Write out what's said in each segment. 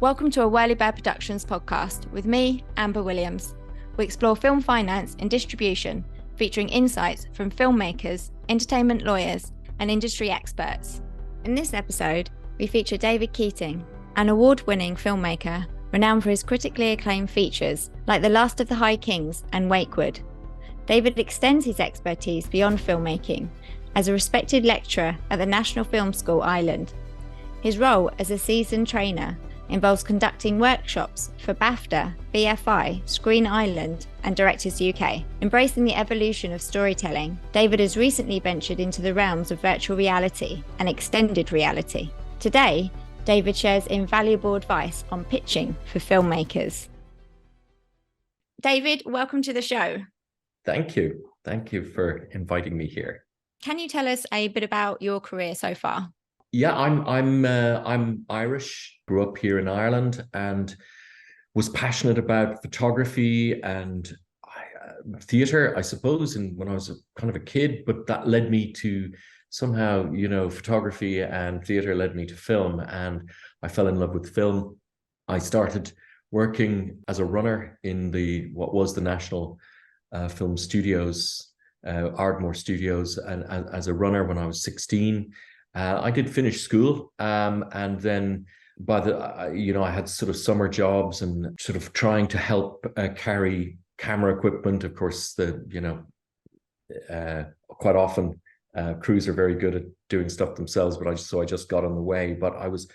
Welcome to a Whirly Bear Productions podcast with me, Amber Williams. We explore film finance and distribution, featuring insights from filmmakers, entertainment lawyers, and industry experts. In this episode, we feature David Keating, an award-winning filmmaker renowned for his critically acclaimed features like The Last of the High Kings and Wakewood. David extends his expertise beyond filmmaking as a respected lecturer at the National Film School Ireland. His role as a seasoned trainer involves conducting workshops for BAFTA, BFI, Screen Ireland, and Directors UK. Embracing the evolution of storytelling, David has recently ventured into the realms of virtual reality and extended reality. Today, David shares invaluable advice on pitching for filmmakers. David, welcome to the show. Thank you. Thank you for inviting me here. Can you tell us a bit about your career so far? Yeah, I'm Irish. Grew up here in Ireland and was passionate about photography and theatre, I suppose, when I was kind of a kid. But that led me to somehow, photography and theatre led me to film, and I fell in love with film. I started working as a runner in what was the National Film Studios, Ardmore Studios, and as a runner when I was 16. I did finish school, and then I had sort of summer jobs and sort of trying to help carry camera equipment. Of course, quite often crews are very good at doing stuff themselves, but I just got in the way. But I was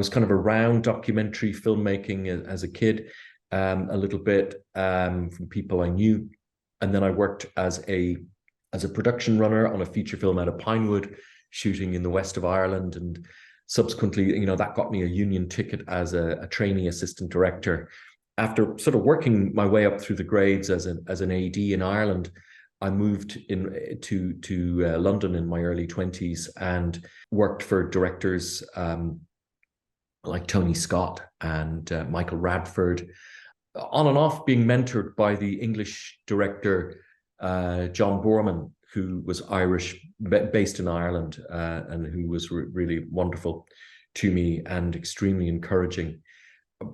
kind of around documentary filmmaking as a kid, a little bit from people I knew, and then I worked as a production runner on a feature film out of Pinewood, shooting in the west of Ireland, and subsequently, that got me a union ticket as a trainee assistant director. After sort of working my way up through the grades as an AD in Ireland, I moved to London in my early 20s and worked for directors like Tony Scott and Michael Radford, on and off, being mentored by the English director John Boorman, who was Irish, based in Ireland, and who was really wonderful to me and extremely encouraging.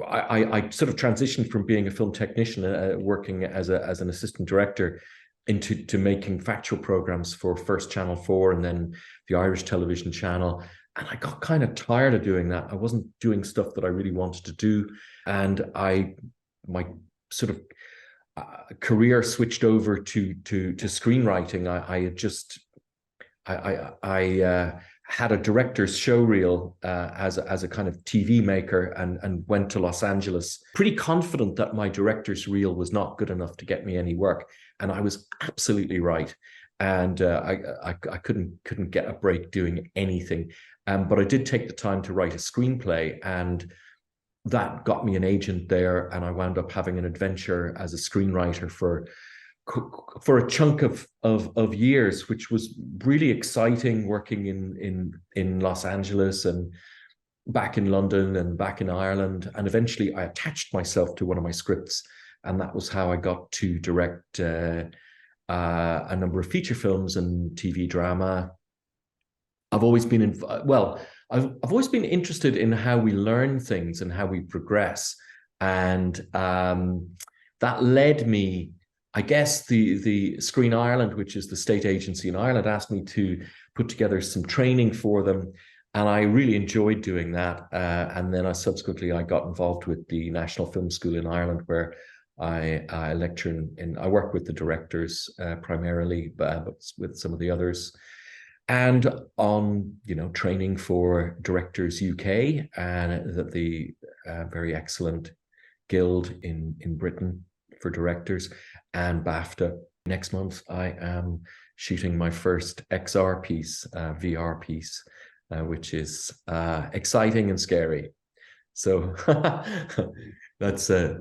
I sort of transitioned from being a film technician, working as an assistant director, into making factual programs for first Channel 4 and then the Irish television channel. And I got kind of tired of doing that. I wasn't doing stuff that I really wanted to do. And my sort of career switched over to screenwriting. I had a director's show reel as a kind of TV maker, and went to Los Angeles pretty confident that my director's reel was not good enough to get me any work, and I was absolutely right. And I couldn't get a break doing anything, but I did take the time to write a screenplay, and that got me an agent there, and I wound up having an adventure as a screenwriter for a chunk of years, which was really exciting, working in Los Angeles and back in London and back in Ireland. And eventually I attached myself to one of my scripts, and that was how I got to direct a number of feature films and TV drama. I've always been I've always been interested in how we learn things and how we progress. And that led me, I guess, the Screen Ireland, which is the state agency in Ireland, asked me to put together some training for them. And I really enjoyed doing that. And then I got involved with the National Film School in Ireland, where I lecture I work with the directors primarily, but with some of the others. And on, training for Directors UK and the very excellent guild in Britain for directors, and BAFTA. Next month, I am shooting my first XR piece, VR piece, which is exciting and scary. So that's a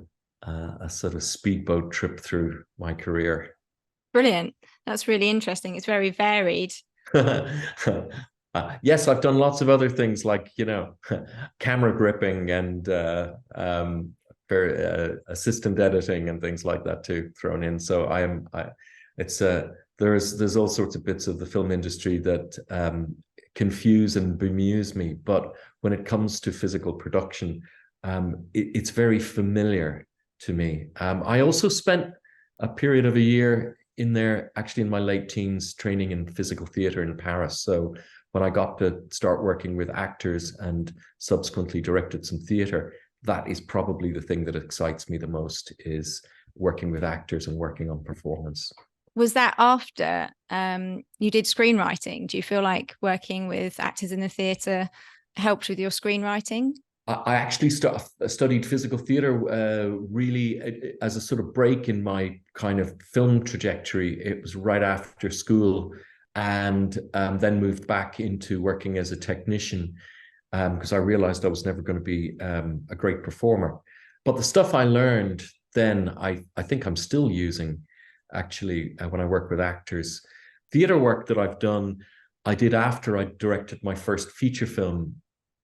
sort of speedboat trip through my career. Brilliant. That's really interesting. It's very varied. Yes, I've done lots of other things like, camera gripping and assistant editing and things like that too, thrown in. So there's all sorts of bits of the film industry that confuse and bemuse me. But when it comes to physical production, it's very familiar to me. I also spent a period of a year in there, actually in my late teens, training in physical theater in Paris. So when I got to start working with actors and subsequently directed some theater, that is probably the thing that excites me the most, is working with actors and working on performance. Was that after you did screenwriting? Do you feel like working with actors in the theatre helped with your screenwriting? I actually studied physical theater really as a sort of break in my kind of film trajectory. It was right after school, and then moved back into working as a technician because I realized I was never going to be a great performer. But the stuff I learned then, I think I'm still using actually when I work with actors. Theater work that I've done, I did after I directed my first feature film,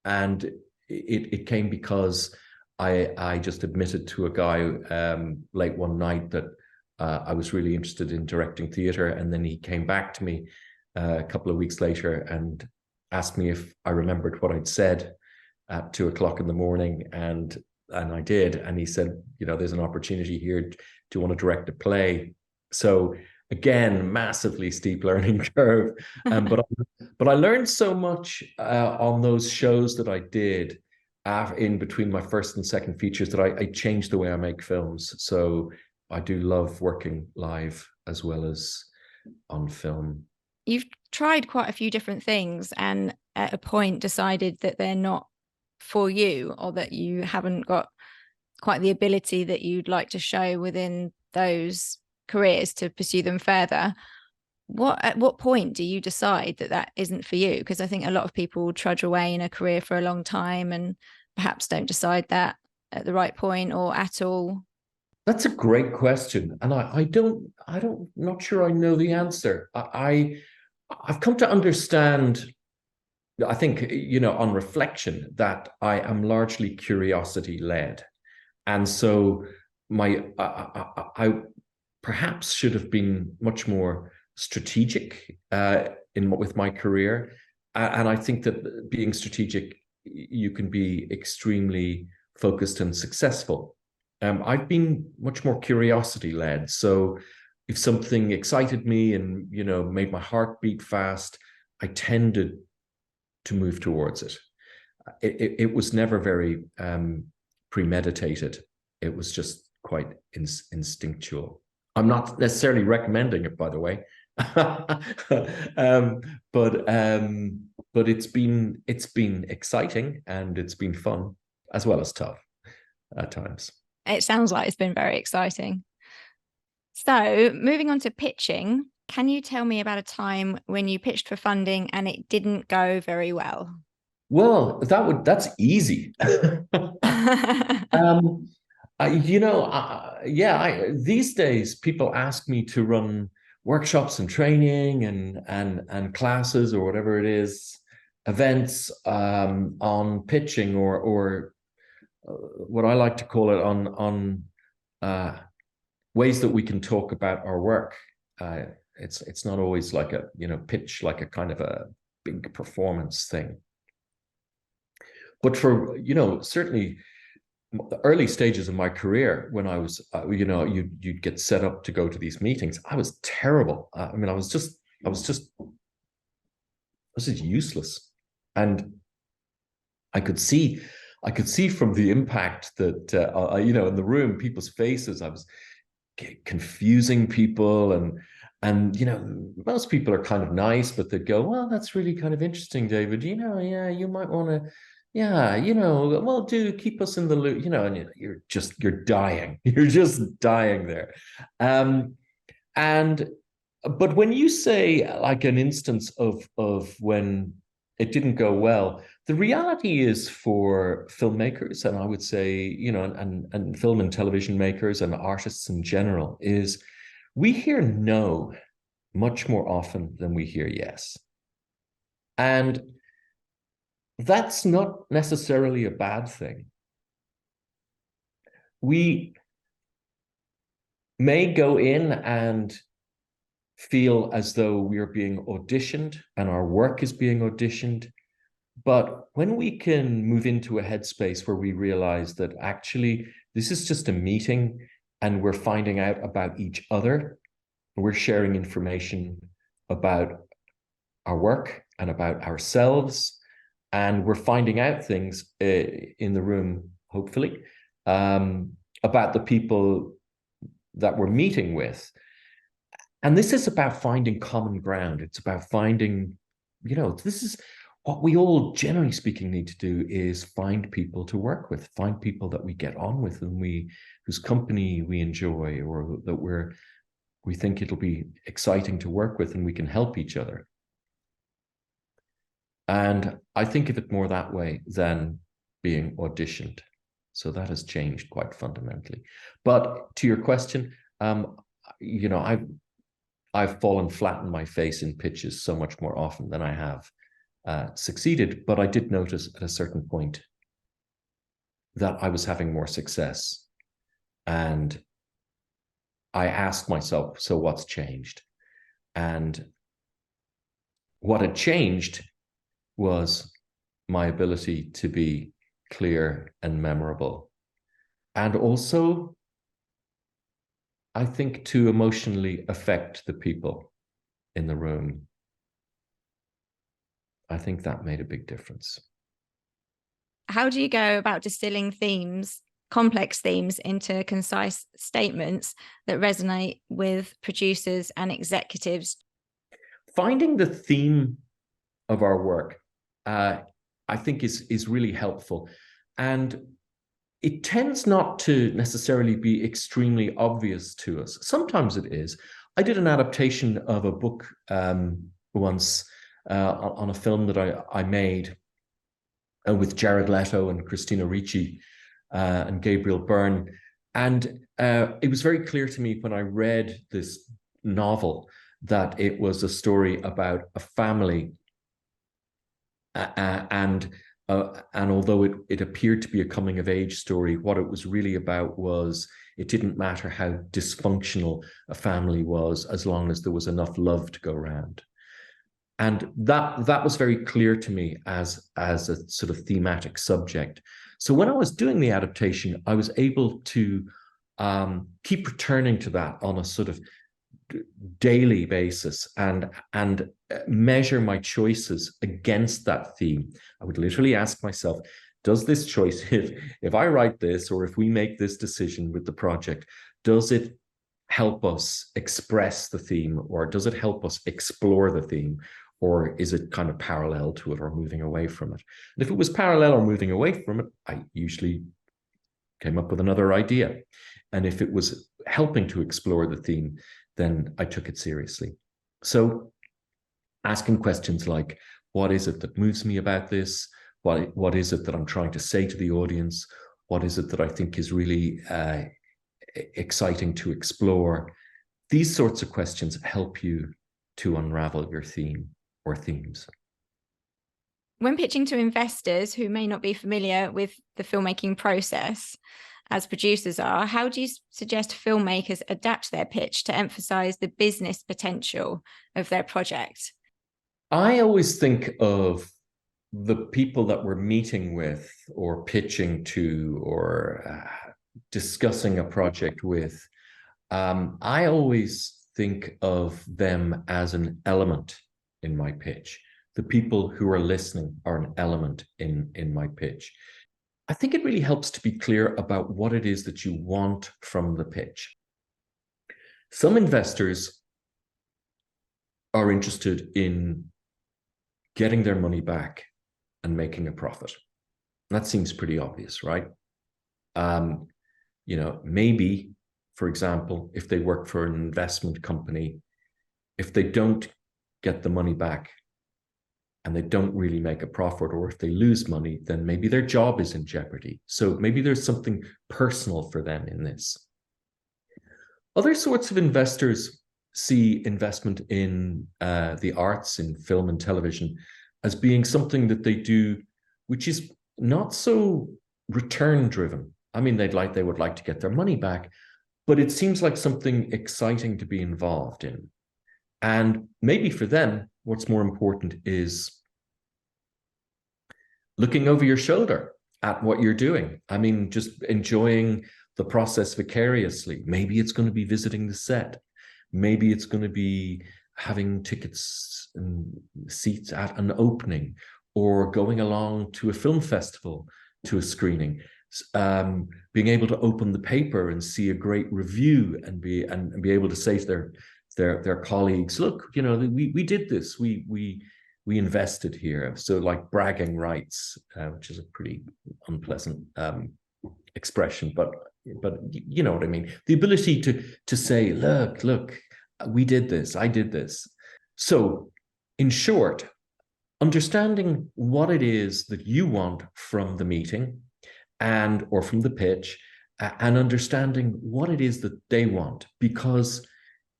and it came because I just admitted to a guy late one night that I was really interested in directing theater, and then he came back to me a couple of weeks later and asked me if I remembered what I'd said at 2 o'clock in the morning, and I did. And he said, there's an opportunity here. Do you want to direct a play? So again, massively steep learning curve. But I learned so much on those shows that I did in between my first and second features that I changed the way I make films. So I do love working live as well as on film. You've tried quite a few different things and at a point decided that they're not for you, or that you haven't got quite the ability that you'd like to show within those careers to pursue them further. At what point do you decide that isn't for you? Because I think a lot of people trudge away in a career for a long time and perhaps don't decide that at the right point or at all. That's a great question, and not sure I know the answer. I've come to understand, I think, on reflection, that I am largely curiosity led, and so I perhaps should have been much more strategic with my career, and I think that being strategic, you can be extremely focused and successful. I've been much more curiosity led. So if something excited me and made my heart beat fast, I tended to move towards it. It was never very premeditated. It was just quite instinctual. I'm not necessarily recommending it, by the way. But it's been exciting, and it's been fun as well as tough at times. It sounds like it's been very exciting. So moving on to pitching, can you tell me about a time when you pitched for funding and it didn't go very well? Well, that's easy. These days people ask me to run workshops and training and classes or whatever it is, events on pitching or what I like to call it on ways that we can talk about our work. It's not always like a pitch, like a kind of a big performance thing. But for certainly the early stages of my career, when I was you'd get set up to go to these meetings, I was terrible. I was just useless, and I could see from the impact that in the room, people's faces, I was confusing people, and most people are kind of nice, but they'd go, well, that's really kind of interesting, David, yeah, you might want to, yeah, well, do keep us in the loop, and you're dying. You're just dying there. But when you say like an instance of when it didn't go well, the reality is for filmmakers, and I would say, and film and television makers and artists in general, is we hear no much more often than we hear yes. And that's not necessarily a bad thing. We may go in and feel as though we are being auditioned and our work is being auditioned, But when we can move into a headspace where we realize that actually this is just a meeting and we're finding out about each other, we're sharing information about our work and about ourselves, and we're finding out things in the room, hopefully, about the people that we're meeting with. And this is about finding common ground. It's about finding, this is what we all, generally speaking, need to do, is find people to work with, find people that we get on with and whose company we enjoy, or that we think it'll be exciting to work with and we can help each other. And I think of it more that way than being auditioned. So that has changed quite fundamentally. But to your question, I've fallen flat on my face in pitches so much more often than I have succeeded. But I did notice at a certain point that I was having more success. And I asked myself, so what's changed? And what had changed was my ability to be clear and memorable. And also, I think, to emotionally affect the people in the room. I think that made a big difference. How do you go about distilling themes, complex themes, into concise statements that resonate with producers and executives? Finding the theme of our work, I think is really helpful. And it tends not to necessarily be extremely obvious to us. Sometimes it is. I did an adaptation of a book once on a film that I made with Jared Leto and Christina Ricci and Gabriel Byrne. And it was very clear to me when I read this novel that it was a story about a family. And although it appeared to be a coming of age story, what it was really about was it didn't matter how dysfunctional a family was, as long as there was enough love to go around. And that was very clear to me as a sort of thematic subject. So when I was doing the adaptation, I was able to keep returning to that on a sort of daily basis and measure my choices against that theme. I would literally ask myself, does this choice, if I write this, or if we make this decision with the project, does it help us express the theme, or does it help us explore the theme, or is it kind of parallel to it or moving away from it? And if it was parallel or moving away from it, I usually came up with another idea. And if it was helping to explore the theme, then I took it seriously. So asking questions like, what is it that moves me about this? What is it that I'm trying to say to the audience? What is it that I think is really exciting to explore? These sorts of questions help you to unravel your theme or themes. When pitching to investors who may not be familiar with the filmmaking process, as producers are, how do you suggest filmmakers adapt their pitch to emphasize the business potential of their project? I always think of the people that we're meeting with or pitching to or discussing a project with. I always think of them as an element in my pitch. The people who are listening are an element in my pitch. I think it really helps to be clear about what it is that you want from the pitch. Some investors are interested in getting their money back and making a profit. That seems pretty obvious, right? Maybe, for example, if they work for an investment company, if they don't get the money back and they don't really make a profit, or if they lose money, then maybe their job is in jeopardy. So maybe there's something personal for them in this. Other sorts of investors see investment in the arts, in film and television, as being something that they do, which is not so return driven. I mean, they would like to get their money back, but it seems like something exciting to be involved in. And maybe for them, what's more important is looking over your shoulder at what you're doing. I mean, just enjoying the process vicariously. Maybe it's going to be visiting the set. Maybe it's going to be having tickets and seats at an opening, or going along to a film festival, to a screening, being able to open the paper and see a great review and be able to say to their colleagues, look, you know, we did this, we invested here. So like bragging rights, which is a pretty unpleasant expression, but you know what I mean. The ability to say, look, we did this, I did this. So in short, understanding what it is that you want from the meeting or from the pitch, and understanding what it is that they want, because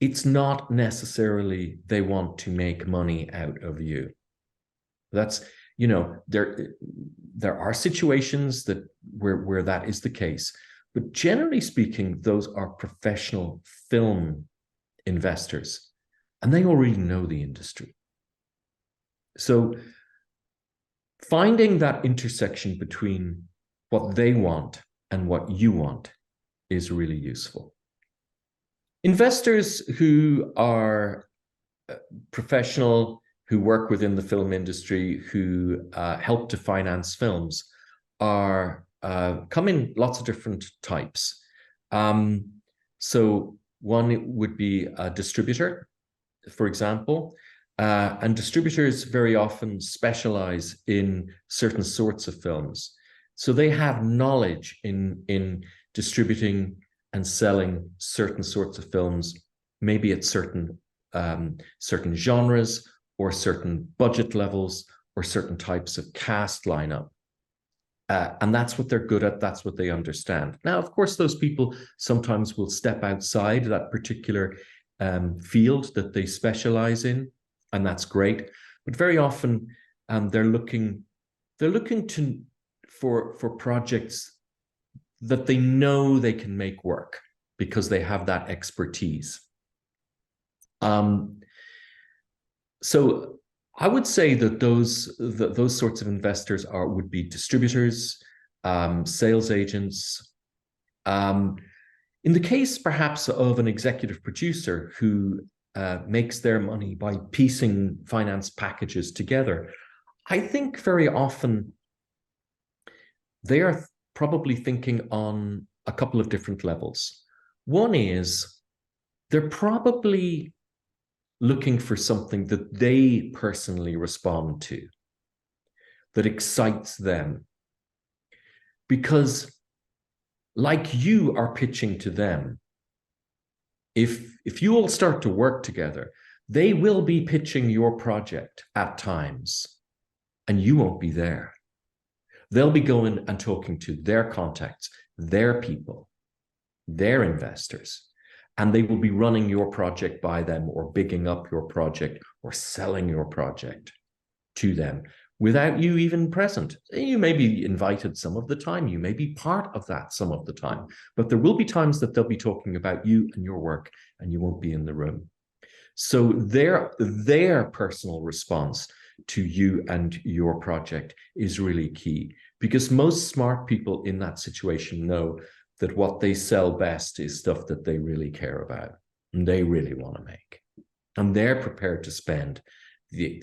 it's not necessarily they want to make money out of you. That's, you know, there are situations where that is the case, but generally speaking, those are professional film investors, and they already know the industry. So finding that intersection between what they want and what you want is really useful. Investors who are professional, who work within the film industry, who help to finance films, come in lots of different types. So one would be a distributor, for example. And distributors very often specialize in certain sorts of films. So they have knowledge in distributing and selling certain sorts of films, maybe at certain genres, or certain budget levels, or certain types of cast lineup. And that's what they're good at, that's what they understand. Now, of course, those people sometimes will step outside that particular field that they specialize in, and that's great. But very often they're looking for projects that they know they can make work because they have that expertise. So I would say that those sorts of investors would be distributors, sales agents. In the case perhaps of an executive producer who makes their money by piecing finance packages together, I think very often they are probably thinking on a couple of different levels. One is they're probably looking for something that they personally respond to, that excites them. Because like you are pitching to them, if you all start to work together, they will be pitching your project at times, and you won't be there. They'll be going and talking to their contacts, their people, their investors, and they will be running your project by them, or bigging up your project, or selling your project to them without you even present. You may be invited some of the time, you may be part of that some of the time, but there will be times that they'll be talking about you and your work, and you won't be in the room. So their personal response to you and your project is really key, because most smart people in that situation know that what they sell best is stuff that they really care about and they really want to make. And they're prepared to spend the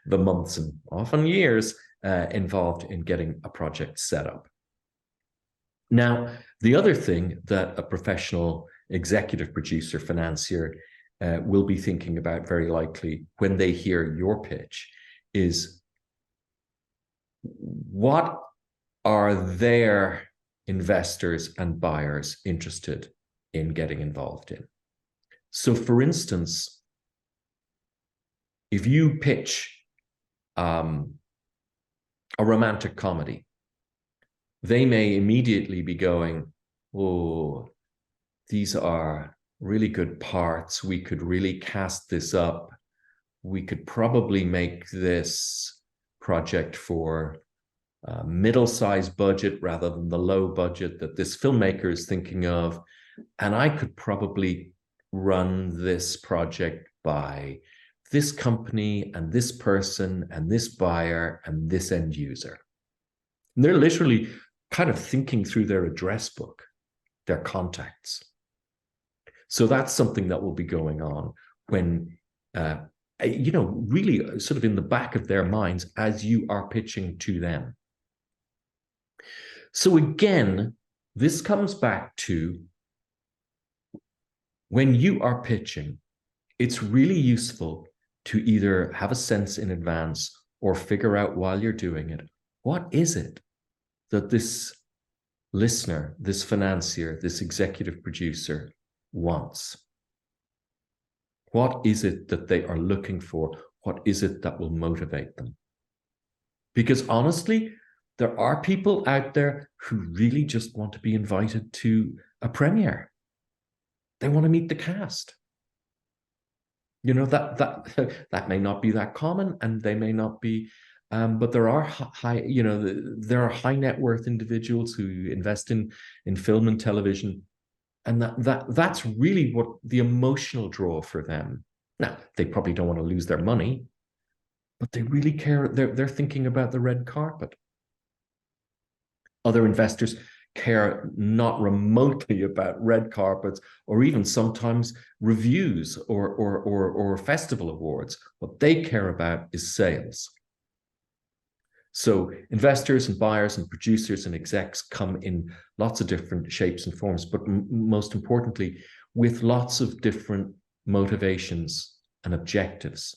months and often years involved in getting a project set up. Now, the other thing that a professional executive producer, financier will be thinking about very likely when they hear your pitch is, what are their investors and buyers interested in getting involved in? So for instance, if you pitch a romantic comedy, they may immediately be going, oh, these are really good parts. We could really cast this up. We could probably make this project for a middle-sized budget rather than the low budget that this filmmaker is thinking of. And I could probably run this project by this company and this person and this buyer and this end user. And they're literally kind of thinking through their address book, their contacts. So that's something that will be going on when, really sort of in the back of their minds as you are pitching to them. So again, this comes back to when you are pitching, it's really useful to either have a sense in advance or figure out while you're doing it, what is it that this listener, this financier, this executive producer wants? What is it that they are looking for? What is it that will motivate them? Because honestly, there are people out there who really just want to be invited to a premiere. They want to meet the cast. That may not be that common, and they may not be, but there are there are high net worth individuals who invest in film and television, and that's really what the emotional draw for them. Now, they probably don't want to lose their money, but they really care. They're thinking about the red carpet. Other investors care not remotely about red carpets or even sometimes reviews or festival awards. What they care about is sales. So investors and buyers and producers and execs come in lots of different shapes and forms, but most importantly, with lots of different motivations and objectives.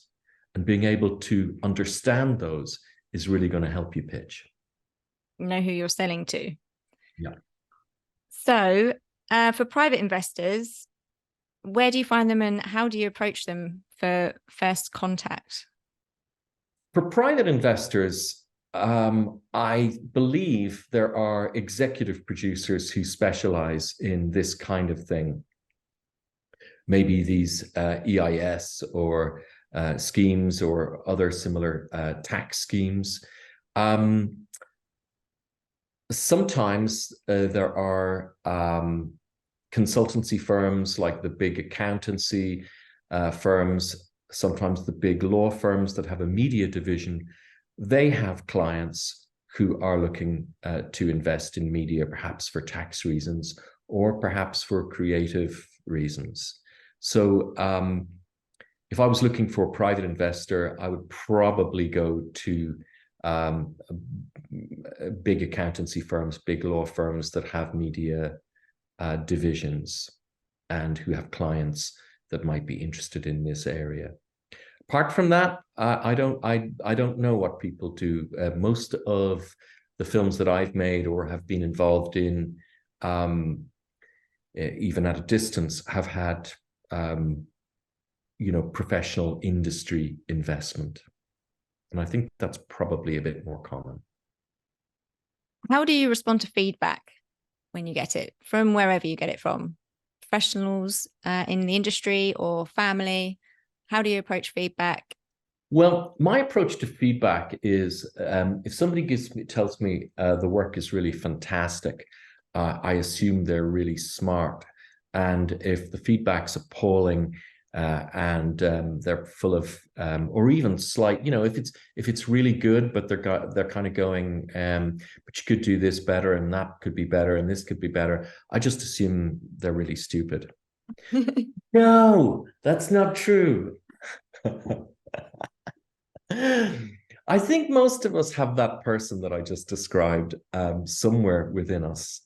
And being able to understand those is really going to help you pitch. Know who you're selling to. Yeah. So for private investors, where do you find them and how do you approach them for first contact? For private investors, I believe there are executive producers who specialize in this kind of thing. Maybe these EIS or schemes or other similar tax schemes. Sometimes there are consultancy firms like the big accountancy firms, sometimes the big law firms that have a media division. They have clients who are looking to invest in media, perhaps for tax reasons or perhaps for creative reasons. So if I was looking for a private investor, I would probably go to big accountancy firms, big law firms that have media divisions and who have clients that might be interested in this area. Apart from that, I don't know what people do. Most of the films that I've made or have been involved in, even at a distance, have had professional industry investment. And I think that's probably a bit more common. How do you respond to feedback when you get it from wherever you get it from? Professionals in the industry or family? How do you approach feedback? Well, my approach to feedback is if somebody tells me the work is really fantastic, I assume they're really smart. And if the feedback's appalling, and they're full of or even slight, if it's really good, but they're kind of going, but you could do this better and that could be better and this could be better, I just assume they're really stupid. No, that's not true. I think most of us have that person that I just described somewhere within us.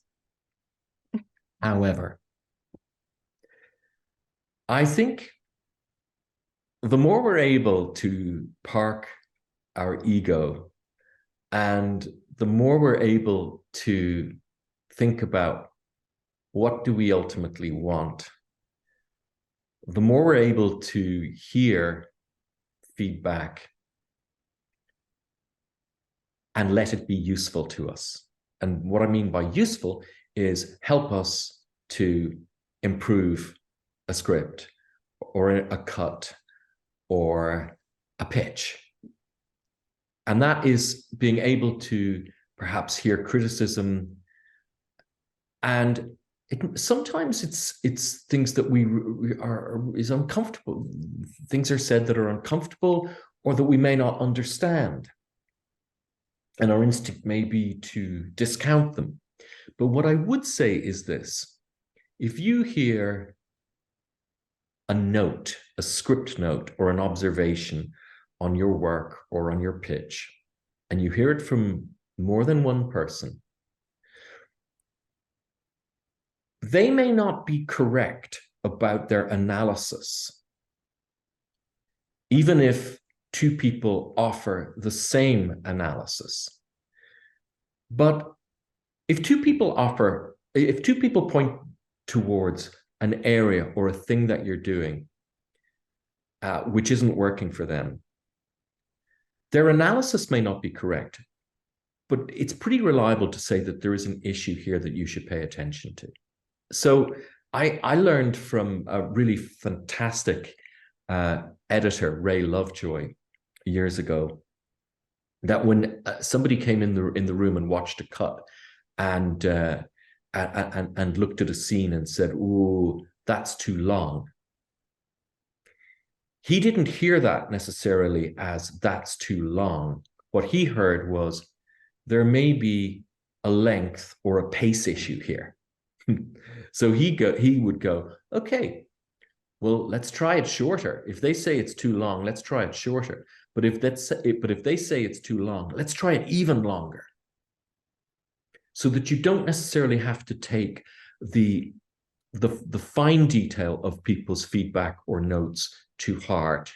However, I think the more we're able to park our ego and the more we're able to think about what do we ultimately want, the more we're able to hear feedback and let it be useful to us. And what I mean by useful is help us to improve a script or a cut or a pitch. And that is being able to perhaps hear criticism. And sometimes it's things that is uncomfortable. Things are said that are uncomfortable or that we may not understand. And our instinct may be to discount them. But what I would say is this: if you hear a note, a script note, or an observation on your work or on your pitch, and you hear it from more than one person, they may not be correct about their analysis, even if two people offer the same analysis. But if two people point towards an area or a thing that you're doing which isn't working for them, their analysis may not be correct, but it's pretty reliable to say that there is an issue here that you should pay attention to. So I learned from a really fantastic editor, Ray Lovejoy, years ago, that when somebody came in the room and watched a cut and looked at a scene and said, "Ooh, that's too long," he didn't hear that necessarily as "that's too long." What he heard was, there may be a length or a pace issue here. So he would go, "Okay, well, let's try it shorter. If they say it's too long, let's try it shorter. But if they say it's too long, let's try it even longer." So that you don't necessarily have to take the fine detail of people's feedback or notes too hard.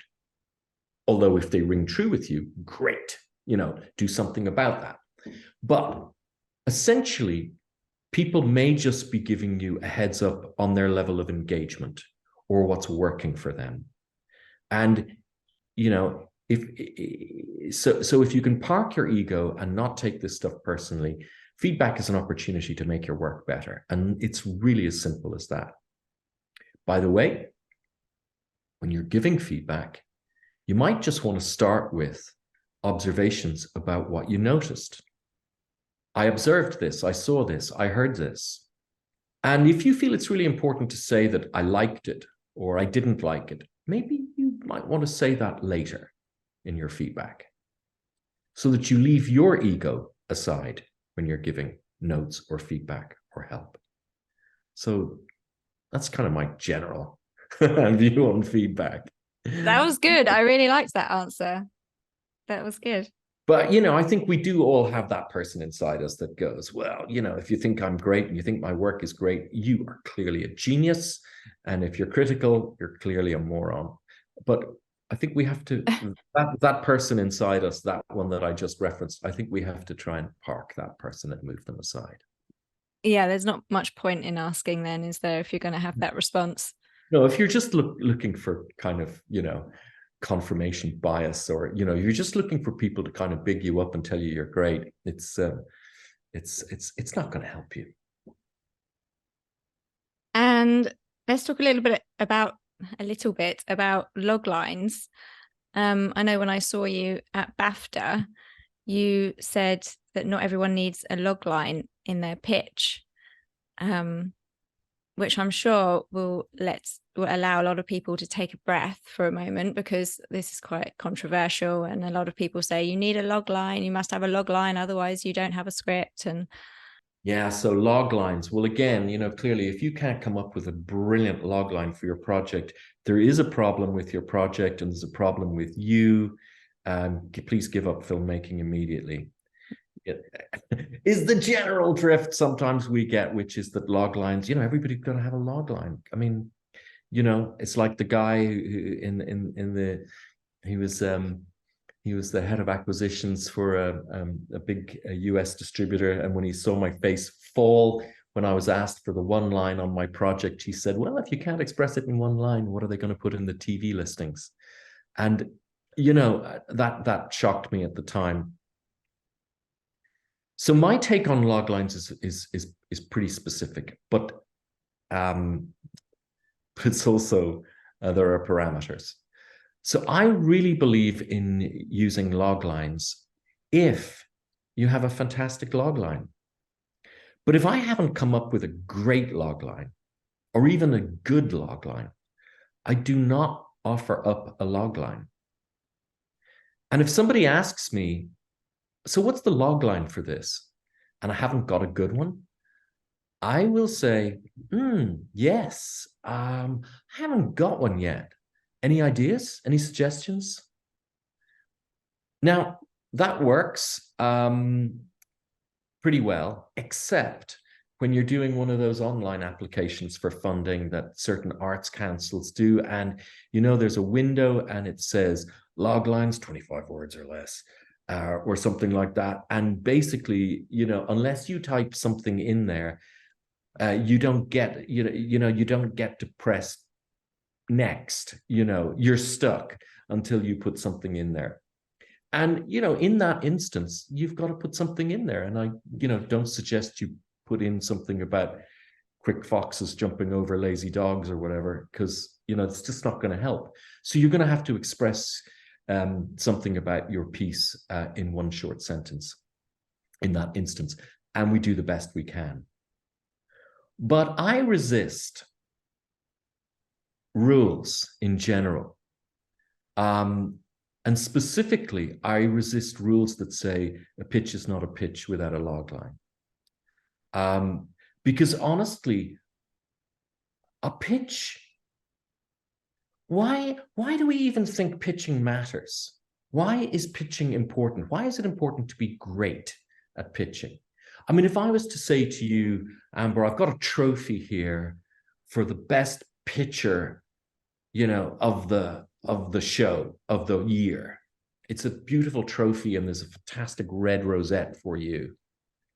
Although if they ring true with you, great, do something about that. But essentially, people may just be giving you a heads up on their level of engagement or what's working for them. And, if you can park your ego and not take this stuff personally, feedback is an opportunity to make your work better. And it's really as simple as that. By the way, when you're giving feedback, you might just want to start with observations about what you noticed. I observed this, I saw this, I heard this. And if you feel it's really important to say that I liked it or I didn't like it, maybe you might want to say that later in your feedback, so that you leave your ego aside when you're giving notes or feedback or help. So that's kind of my general view on feedback. That was good. I really liked that answer. That was good. But, I think we do all have that person inside us that goes, well, if you think I'm great and you think my work is great, you are clearly a genius. And if you're critical, you're clearly a moron. But I think we have to, that person inside us, that one that I just referenced, I think we have to try and park that person and move them aside. Yeah, there's not much point in asking then, is there, if you're going to have that response? No, if you're just looking for kind of, confirmation bias, or you're just looking for people to kind of big you up and tell you you're great, it's not going to help you. And let's talk a little bit about log lines. I know when I saw you at BAFTA, you said that not everyone needs a log line in their pitch, which I'm sure will allow a lot of people to take a breath for a moment, because this is quite controversial. And a lot of people say you need a log line, you must have a log line, otherwise you don't have a script. And yeah, so log lines. Well, again, clearly, if you can't come up with a brilliant log line for your project, there is a problem with your project and there's a problem with you. Please give up filmmaking immediately. Is the general drift sometimes we get, which is that log lines, everybody's got to have a log line. I mean, it's like the guy who he was the head of acquisitions for a big US distributor. And when he saw my face fall when I was asked for the one line on my project, he said, well, if you can't express it in one line, what are they going to put in the TV listings? And, that shocked me at the time. So my take on log lines is pretty specific, but it's also, there are parameters. So I really believe in using log lines if you have a fantastic log line. But if I haven't come up with a great log line or even a good log line, I do not offer up a log line. And if somebody asks me, So what's the log line for this? And I haven't got a good one. I will say, yes, I haven't got one yet. Any ideas? Any suggestions? Now, that works pretty well, except when you're doing one of those online applications for funding that certain arts councils do, and there's a window and it says log lines 25 words or less, or something like that. And basically, unless you type something in there, you don't get you don't get to press next. You're stuck until you put something in there. And in that instance, you've got to put something in there. And I don't suggest you put in something about quick foxes jumping over lazy dogs or whatever, because it's just not going to help. So you're going to have to express something about your piece in one short sentence in that instance, and we do the best we can. But I resist rules in general. And specifically, I resist rules that say a pitch is not a pitch without a log line. Because honestly, a pitch, why do we even think pitching matters? Why is pitching important? Why is it important to be great at pitching? I mean, if I was to say to you, Amber, I've got a trophy here for the best pitcher, of the show of the year. It's a beautiful trophy and there's a fantastic red rosette for you.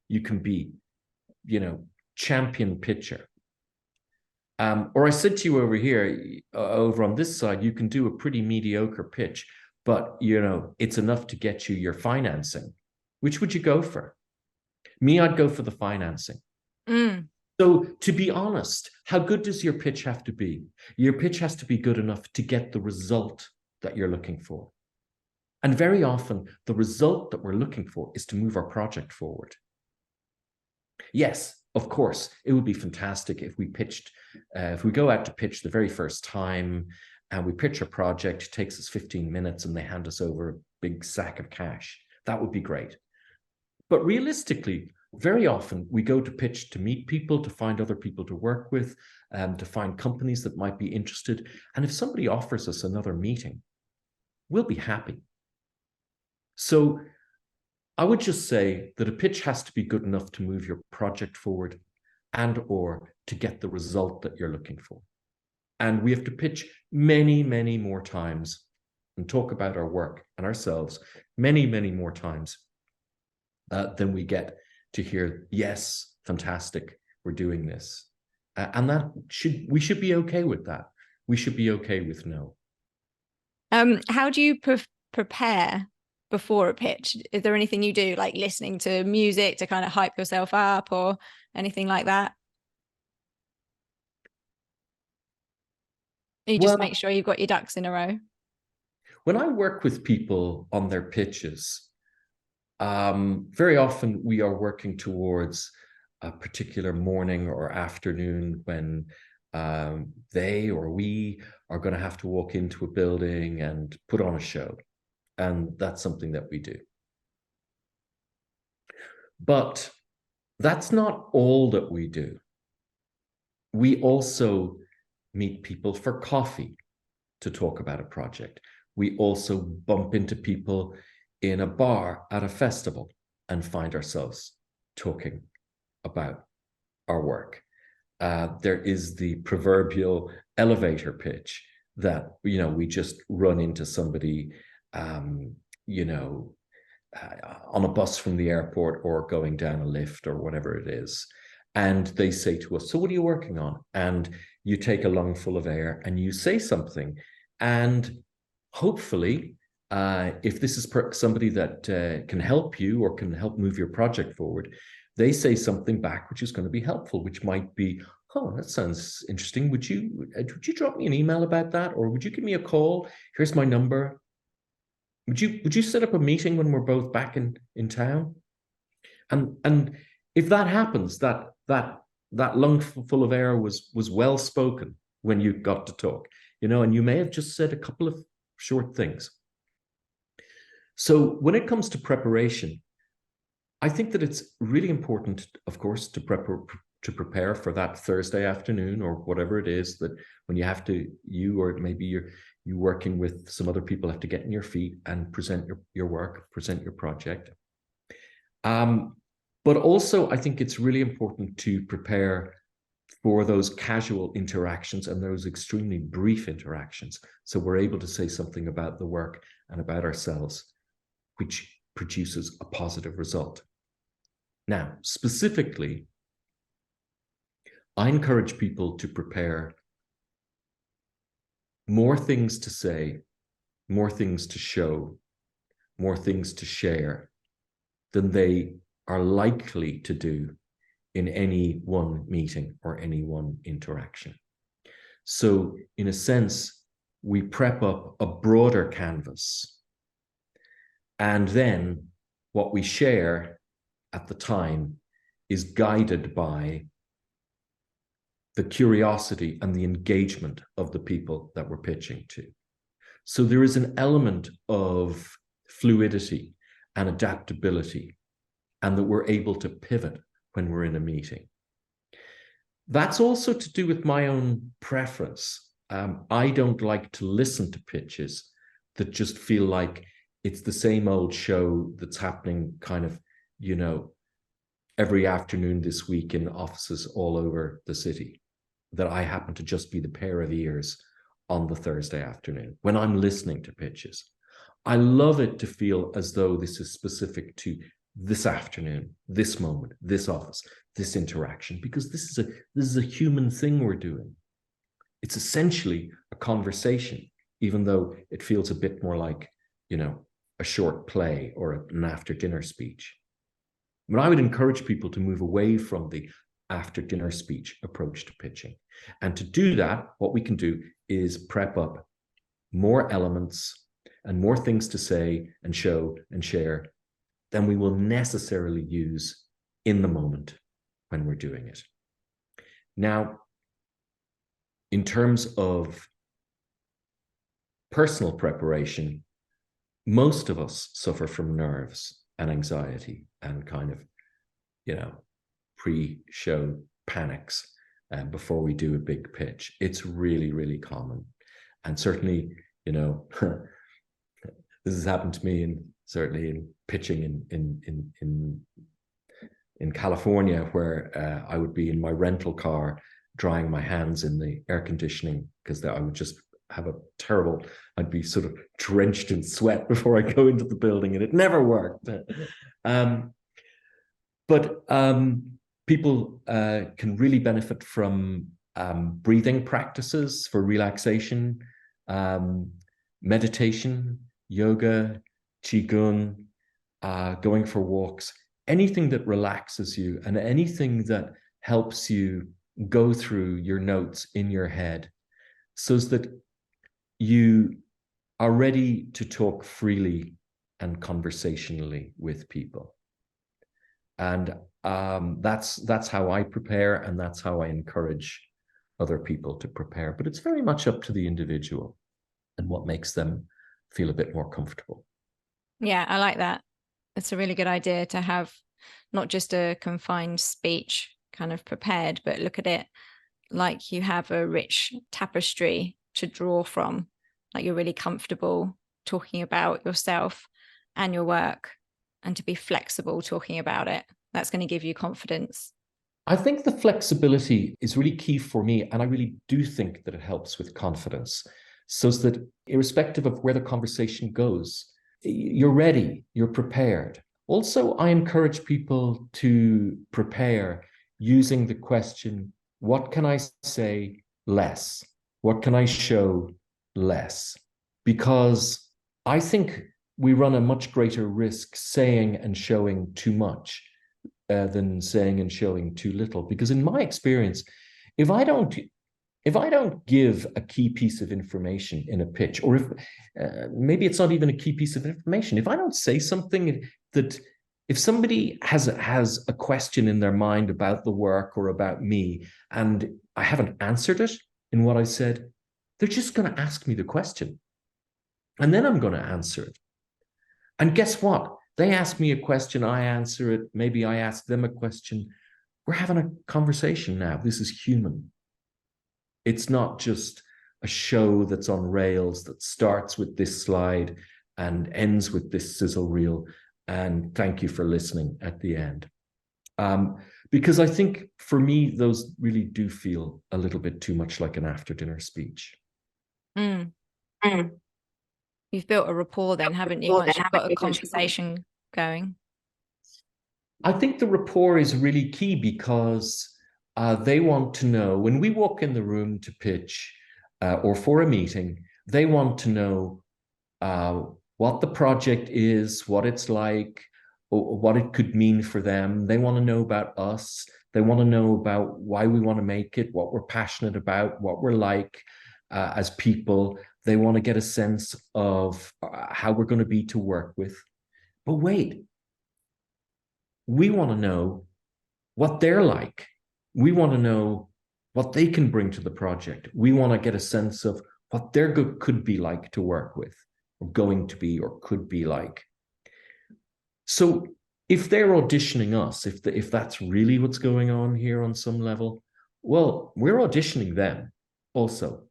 You can be, champion pitcher. Or I said to you over here, over on this side, you can do a pretty mediocre pitch, but it's enough to get you your financing. Which would you go for? Me, I'd go for the financing. So to be honest, how good does your pitch have to be? Your pitch has to be good enough to get the result that you're looking for. And very often, the result that we're looking for is to move our project forward. Yes, of course, it would be fantastic if we pitched, if we go out to pitch the very first time and we pitch a project, it takes us 15 minutes and they hand us over a big sack of cash. That would be great. But realistically, very often we go to pitch to meet people, to find other people to work with, to find companies that might be interested. And if somebody offers us another meeting, we'll be happy. So I would just say that a pitch has to be good enough to move your project forward and or to get the result that you're looking for. And we have to pitch many, many more times and talk about our work and ourselves many, many more times than we get to hear, yes, fantastic, we're doing this. And we should be okay with that. We should be okay with no. How do you prepare before a pitch? Is there anything you do, like listening to music to kind of hype yourself up or anything like that? You just make sure you've got your ducks in a row. When I work with people on their pitches, very often we are working towards a particular morning or afternoon when they or we are going to have to walk into a building and put on a show. And that's something that we do. But that's not all that we do. We also meet people for coffee to talk about a project. We also bump into people in a bar at a festival and find ourselves talking about our work. There is the proverbial elevator pitch that, we just run into somebody, on a bus from the airport or going down a lift or whatever it is. And they say to us, so what are you working on? And you take a lungful of air and you say something. And hopefully, if this is somebody that can help you or can help move your project forward, they say something back which is going to be helpful, which might be, oh, that sounds interesting. Would you drop me an email about that? Or would you give me a call? Here's my number. Would you set up a meeting when we're both back in town? And if that happens, that lungful of air was well spoken when you got to talk, and you may have just said a couple of short things. So when it comes to preparation, I think that it's really important, of course, to prepare for that Thursday afternoon or whatever it is, that when you have to, you or maybe you working with some other people have to get in your feet and present your work, present your project. But also, I think it's really important to prepare for those casual interactions and those extremely brief interactions. So we're able to say something about the work and about ourselves, which produces a positive result. Now, specifically, I encourage people to prepare more things to say, more things to show, more things to share than they are likely to do in any one meeting or any one interaction. So in a sense, we prep up a broader canvas, and then what we share at the time is guided by the curiosity and the engagement of the people that we're pitching to. So there is an element of fluidity and adaptability, and that we're able to pivot when we're in a meeting. That's also to do with my own preference. I don't like to listen to pitches that just feel like it's the same old show that's happening kind of, every afternoon this week in offices all over the city, that I happen to just be the pair of ears on the Thursday afternoon when I'm listening to pitches. I love it to feel as though this is specific to this afternoon, this moment, this office, this interaction, because this is a human thing we're doing. It's essentially a conversation, even though it feels a bit more like, a short play or an after dinner speech. But I would encourage people to move away from the after dinner speech approach to pitching. And to do that, what we can do is prep up more elements and more things to say and show and share than we will necessarily use in the moment when we're doing it. Now, in terms of personal preparation, most of us suffer from nerves and anxiety and kind of, pre-show panics before we do a big pitch. It's really, really common. And certainly, this has happened to me, and certainly in pitching in California, where I would be in my rental car drying my hands in the air conditioning because I would just have I'd be sort of drenched in sweat before I go into the building, and it never worked. But people can really benefit from breathing practices for relaxation, meditation, yoga, qigong, going for walks, anything that relaxes you and anything that helps you go through your notes in your head so that you are ready to talk freely and conversationally with people. And that's how I prepare, and that's how I encourage other people to prepare. But it's very much up to the individual and what makes them feel a bit more comfortable. Yeah, I like that. It's a really good idea to have not just a confined speech kind of prepared, but look at it like you have a rich tapestry to draw from, like you're really comfortable talking about yourself and your work, and to be flexible talking about it. That's going to give you confidence. I think the flexibility is really key for me, and I really do think that it helps with confidence, so that irrespective of where the conversation goes, you're ready, you're prepared. Also, I encourage people to prepare using the question, what can I say less? What can I show less? Because I think we run a much greater risk saying and showing too much than saying and showing too little. Because in my experience, if I don't give a key piece of information in a pitch, or if maybe it's not even a key piece of information, if I don't say something that, if somebody has a question in their mind about the work or about me, and I haven't answered it in what I said, they're just going to ask me the question. And then I'm going to answer it. And guess what? They ask me a question, I answer it. Maybe I ask them a question. We're having a conversation now. This is human. It's not just a show that's on rails that starts with this slide and ends with this sizzle reel. And thank you for listening at the end. Because I think for me, those really do feel a little bit too much like an after dinner speech. Mm. You've built a rapport then, haven't you? Once you've got a conversation going. I think the rapport is really key because they want to know when we walk in the room to pitch or for a meeting, they want to know what the project is, what it's like, or what it could mean for them. They want to know about us. They want to know about why we want to make it, what we're passionate about, what we're like as people. They want to get a sense of how we're going to be to work with. But wait, we want to know what they're like. We want to know what they can bring to the project. We want to get a sense of what their good could be like to work with, or going to be, or could be like. So if they're auditioning us, if that's really what's going on here on some level, well, we're auditioning them also.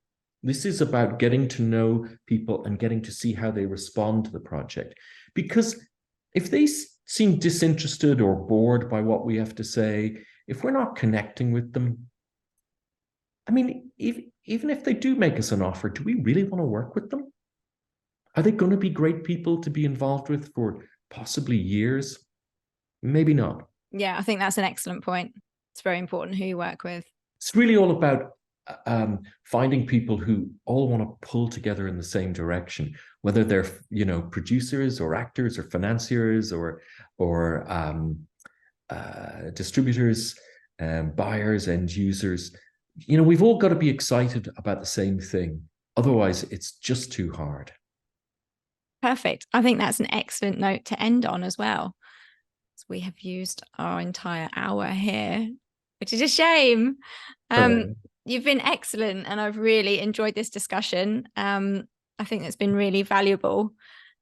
This is about getting to know people and getting to see how they respond to the project. Because if they seem disinterested or bored by what we have to say, if we're not connecting with them, I mean, even if they do make us an offer, do we really want to work with them? Are they going to be great people to be involved with for possibly years? Maybe not. Yeah, I think that's an excellent point. It's very important who you work with. It's really all about finding people who all want to pull together in the same direction, whether they're, producers or actors or financiers or distributors, buyers, end users. We've all got to be excited about the same thing. Otherwise, it's just too hard. Perfect. I think that's an excellent note to end on as well. So we have used our entire hour here, which is a shame. You've been excellent and I've really enjoyed this discussion. I think it's been really valuable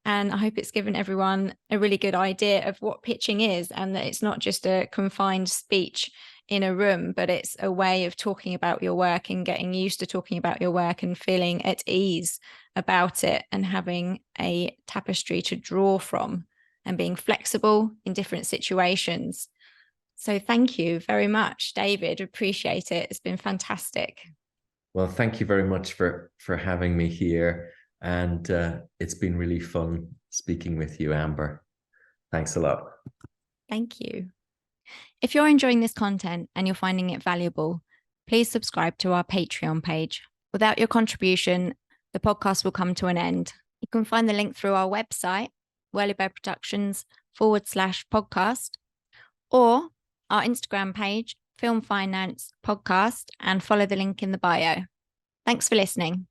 and I hope it's given everyone a really good idea of what pitching is and that it's not just a confined speech in a room, but it's a way of talking about your work and getting used to talking about your work and feeling at ease about it and having a tapestry to draw from and being flexible in different situations. So thank you very much, David. Appreciate it. It's been fantastic. Well, thank you very much for having me here. And it's been really fun speaking with you, Amber. Thanks a lot. Thank you. If you're enjoying this content and you're finding it valuable, please subscribe to our Patreon page. Without your contribution, the podcast will come to an end. You can find the link through our website, Productions/podcast, or our Instagram page, Film Finance Podcast, and follow the link in the bio. Thanks for listening.